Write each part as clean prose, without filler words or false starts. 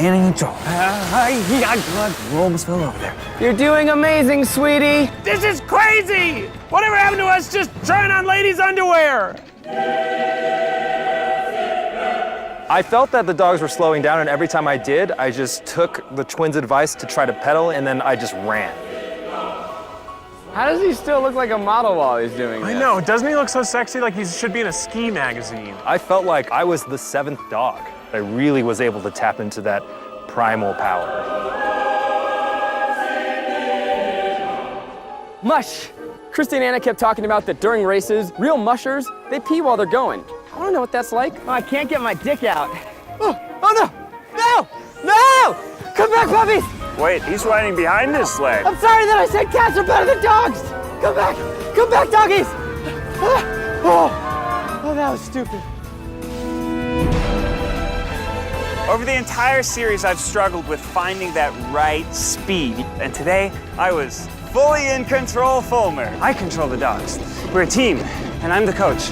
Annie and Joel. We almost fell over there. You're doing amazing, sweetie. This is crazy! Whatever happened to us just trying on ladies' underwear? I felt that the dogs were slowing down, and every time I did, I just took the twins' advice to try to pedal, and then I just ran. How does he still look like a model while he's doing I this? know, doesn't he look so sexy like he should be in a ski magazine? I felt like I was the 7th dog. I really was able to tap into that primal power. Mush! Christy and Anna kept talking about that during races, real mushers, they pee while they're going. I don't know what that's like. Oh, I can't get my dick out. Oh no! No! No! Come back, puppies! Wait, he's riding behind this sled. I'm sorry that I said cats are better than dogs! Come back! Come back, doggies! Oh, that was stupid. Over the entire series, I've struggled with finding that right speed. And today, I was fully in control, Fulmer. I control the dogs. We're a team, and I'm the coach.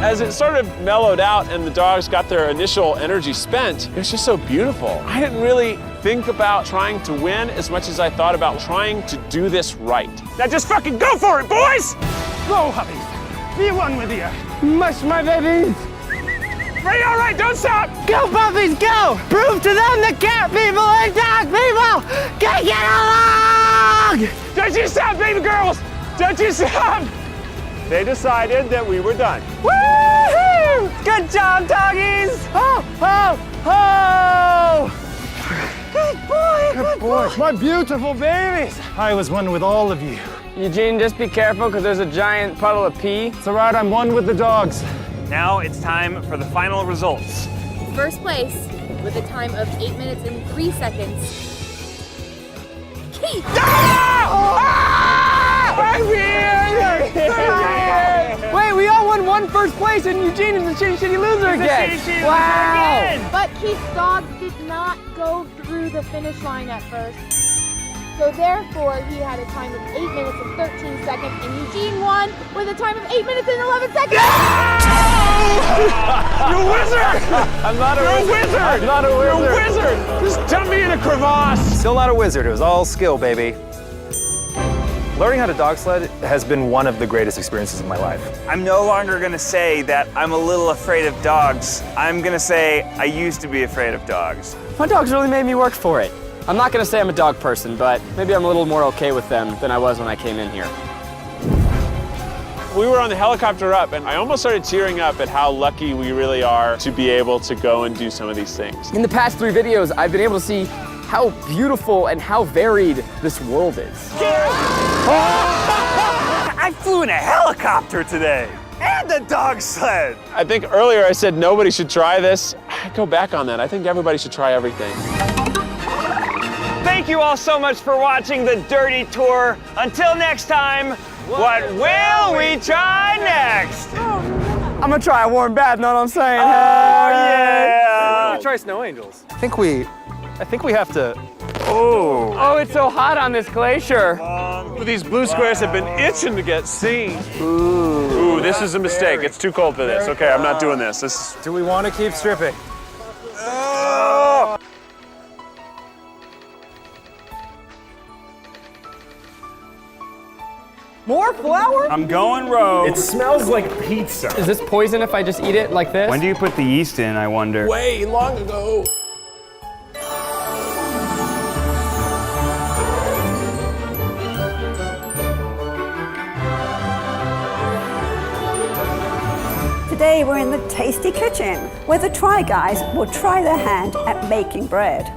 As it sort of mellowed out and the dogs got their initial energy spent, it was just so beautiful. I didn't really think about trying to win as much as I thought about trying to do this right. Now just fucking go for it, boys! Go, hubbies. Be one with you. Mush my babies! Ready, all right, don't stop! Go, puppies, go! Prove to them that cat people and dog people can get along! Don't you stop, baby girls! Don't you stop! They decided that we were done. Woo-hoo! Good job, doggies! Ho, ho, ho! Good boy. My beautiful babies! I was one with all of you. Eugene, just be careful because there's a giant puddle of pee. It's all right, I'm one with the dogs. Now it's time for the final results. First place, with a time of 8 minutes and 3 seconds, Keith! Wait, we all won one first place and Eugene is the shitty loser again. Wow! But Keith's dogs did not go through the finish line at first. So therefore, he had a time of 8 minutes and 13 seconds, and Eugene won with a time of 8 minutes and 11 seconds. You wizard! I'm not a You're a wizard! I'm not a wizard. You're a wizard! Just dump me in a crevasse! Still not a wizard, it was all skill, baby. Learning how to dog sled has been one of the greatest experiences of my life. I'm no longer gonna say that I'm a little afraid of dogs. I'm gonna say I used to be afraid of dogs. My dogs really made me work for it. I'm not gonna say I'm a dog person, but maybe I'm a little more okay with them than I was when I came in here. We were on the helicopter up, and I almost started tearing up at how lucky we really are to be able to go and do some of these things. In the past 3 videos, I've been able to see how beautiful and how varied this world is. I flew in a helicopter today, and a dog sled. I think earlier I said nobody should try this. I go back on that. I think everybody should try everything. Thank you all so much for watching the Dirty Tour. Until next time, what will we try next? I'm gonna try a warm bath, know what I'm saying? Oh, yeah. Try snow angels. I think we have to. Oh, it's so hot on this glacier. These blue squares have been itching to get seen. Ooh, this is a mistake. It's too cold for this. Okay, I'm not doing this. Do we want to keep stripping? More flour? I'm going rogue. It smells like pizza. Is this poison if I just eat it like this? When do you put the yeast in, I wonder? Way long ago. Today we're in the tasty kitchen, where the Try Guys will try their hand at making bread.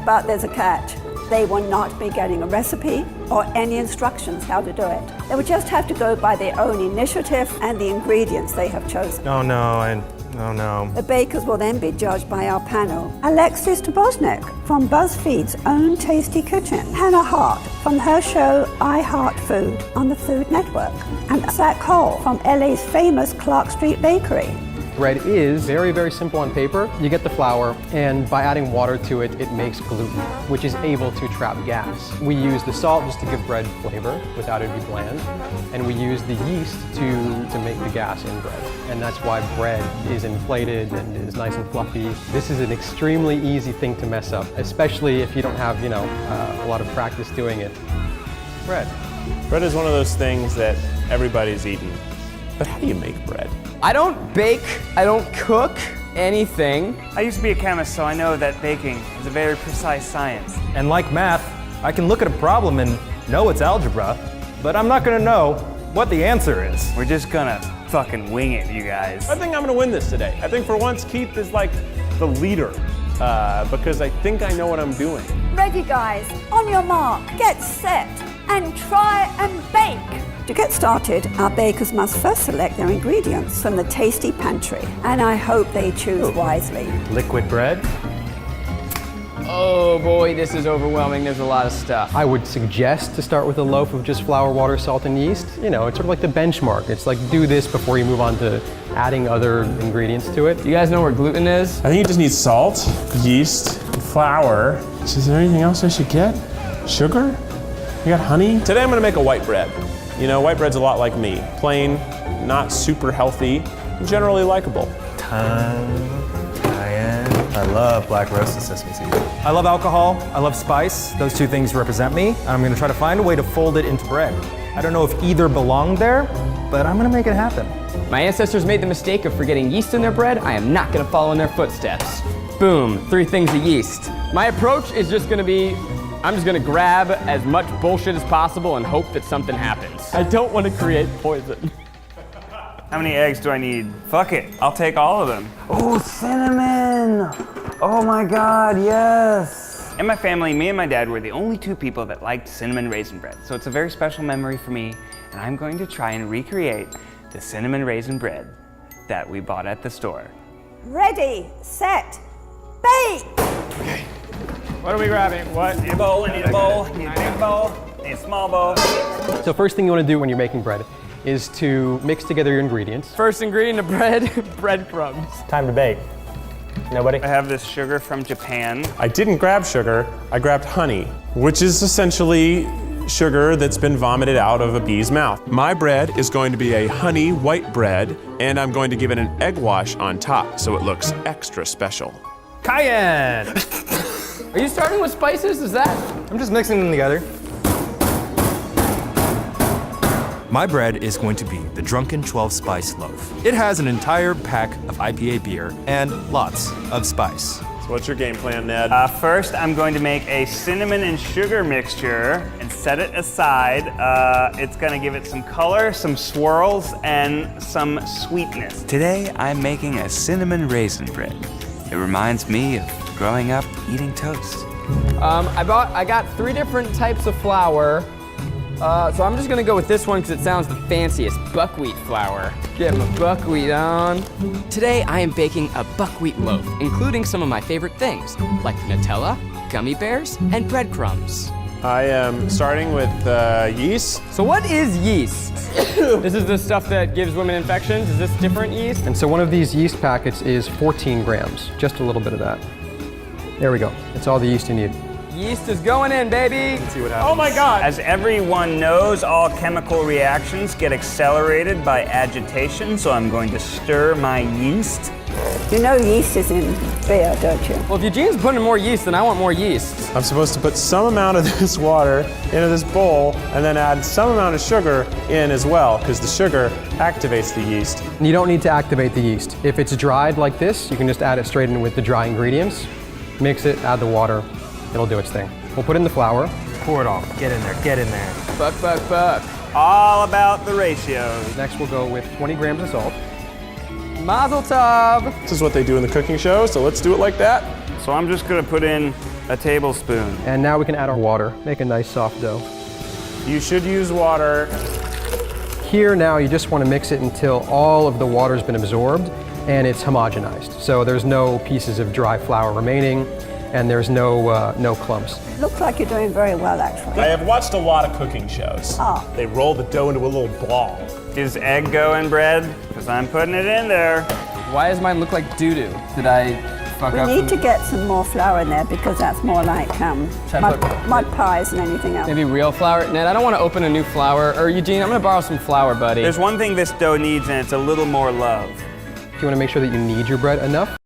But there's a catch. They will not be getting a recipe or any instructions how to do it. They will just have to go by their own initiative and the ingredients they have chosen. Oh no, The bakers will then be judged by our panel. Alexis Tobosnik from BuzzFeed's own Tasty Kitchen. Hannah Hart from her show I Heart Food on the Food Network. And Zach Cole from LA's famous Clark Street Bakery. Bread is very, very simple on paper. You get the flour, and by adding water to it, it makes gluten, which is able to trap gas. We use the salt just to give bread flavor without it being bland, and we use the yeast to make the gas in bread. And that's why bread is inflated and is nice and fluffy. This is an extremely easy thing to mess up, especially if you don't have, a lot of practice doing it. Bread. Bread is one of those things that everybody's eaten. But how do you make bread? I don't bake, I don't cook anything. I used to be a chemist, so I know that baking is a very precise science. And like math, I can look at a problem and know it's algebra, but I'm not gonna know what the answer is. We're just gonna fucking wing it, you guys. I think I'm gonna win this today. I think for once Keith is like the leader because I think I know what I'm doing. Ready, guys, on your mark, get set, and try and bake. To get started, our bakers must first select their ingredients from the tasty pantry, and I hope they choose wisely. Liquid bread. Oh boy, this is overwhelming. There's a lot of stuff. I would suggest to start with a loaf of just flour, water, salt, and yeast. It's sort of like the benchmark. It's like do this before you move on to adding other ingredients to it. Do you guys know where gluten is? I think you just need salt, yeast, flour. Is there anything else I should get? Sugar? You got honey? Today I'm gonna make a white bread. White bread's a lot like me. Plain, not super healthy, generally likable. Cayenne. I love black roasted sesame seeds. I love alcohol, I love spice. Those two things represent me. I'm gonna try to find a way to fold it into bread. I don't know if either belong there, but I'm gonna make it happen. My ancestors made the mistake of forgetting yeast in their bread. I am not gonna follow in their footsteps. Boom, 3 things of yeast. My approach is just gonna be, I'm just gonna grab as much bullshit as possible and hope that something happens. I don't want to create poison. How many eggs do I need? Fuck it, I'll take all of them. Oh, cinnamon! Oh my God, yes! In my family, me and my dad were the only 2 people that liked cinnamon raisin bread. So it's a very special memory for me, and I'm going to try and recreate the cinnamon raisin bread that we bought at the store. Ready, set, bake! Okay. What are we grabbing? What? I need a bowl, I need a bowl, I need a big bowl, I need a small bowl. So first thing you want to do when you're making bread is to mix together your ingredients. First ingredient of bread, breadcrumbs. Time to bake. Nobody? I have this sugar from Japan. I didn't grab sugar, I grabbed honey, which is essentially sugar that's been vomited out of a bee's mouth. My bread is going to be a honey white bread, and I'm going to give it an egg wash on top so it looks extra special. Cayenne! Are you starting with spices? Is that? I'm just mixing them together. My bread is going to be the Drunken 12 Spice Loaf. It has an entire pack of IPA beer and lots of spice. So what's your game plan, Ned? First, I'm going to make a cinnamon and sugar mixture and set it aside. It's gonna give it some color, some swirls, and some sweetness. Today, I'm making a cinnamon raisin bread. It reminds me of growing up eating toast. I got 3 different types of flour. So I'm just gonna go with this one because it sounds the fanciest, buckwheat flour. Get my buckwheat on. Today I am baking a buckwheat loaf, including some of my favorite things, like Nutella, gummy bears, and breadcrumbs. I am starting with yeast. So what is yeast? This is the stuff that gives women infections? Is this different yeast? And so one of these yeast packets is 14 grams, just a little bit of that. There we go. That's all the yeast you need. Yeast is going in, baby. Let's see what happens. Oh my God! As everyone knows, all chemical reactions get accelerated by agitation, so I'm going to stir my yeast. You know yeast is in beer, don't you? Well, if Eugene's putting more yeast, then I want more yeast. I'm supposed to put some amount of this water into this bowl and then add some amount of sugar in as well, because the sugar activates the yeast. You don't need to activate the yeast. If it's dried like this, you can just add it straight in with the dry ingredients. Mix it, add the water. It'll do its thing. We'll put in the flour. Pour it all. Get in there, get in there. Buck, buck, buck. All about the ratios. Next we'll go with 20 grams of salt. Mazel tov. This is what they do in the cooking show, so let's do it like that. So I'm just gonna put in a tablespoon. And now we can add our water. Make a nice soft dough. You should use water. Here now you just want to mix it until all of the water's been absorbed and it's homogenized. So there's no pieces of dry flour remaining and there's no clumps. Looks like you're doing very well, actually. I have watched a lot of cooking shows. Ah. They roll the dough into a little ball. Is egg go in bread? Because I'm putting it in there. Why does mine look like doo-doo? Did I fuck We up? need to get some more flour in there because that's more like mud pies than anything else. Maybe real flour? Ned, I don't want to open a new flour. Or Eugene, I'm going to borrow some flour, buddy. There's one thing this dough needs, and it's a little more love. You want to make sure that you knead your bread enough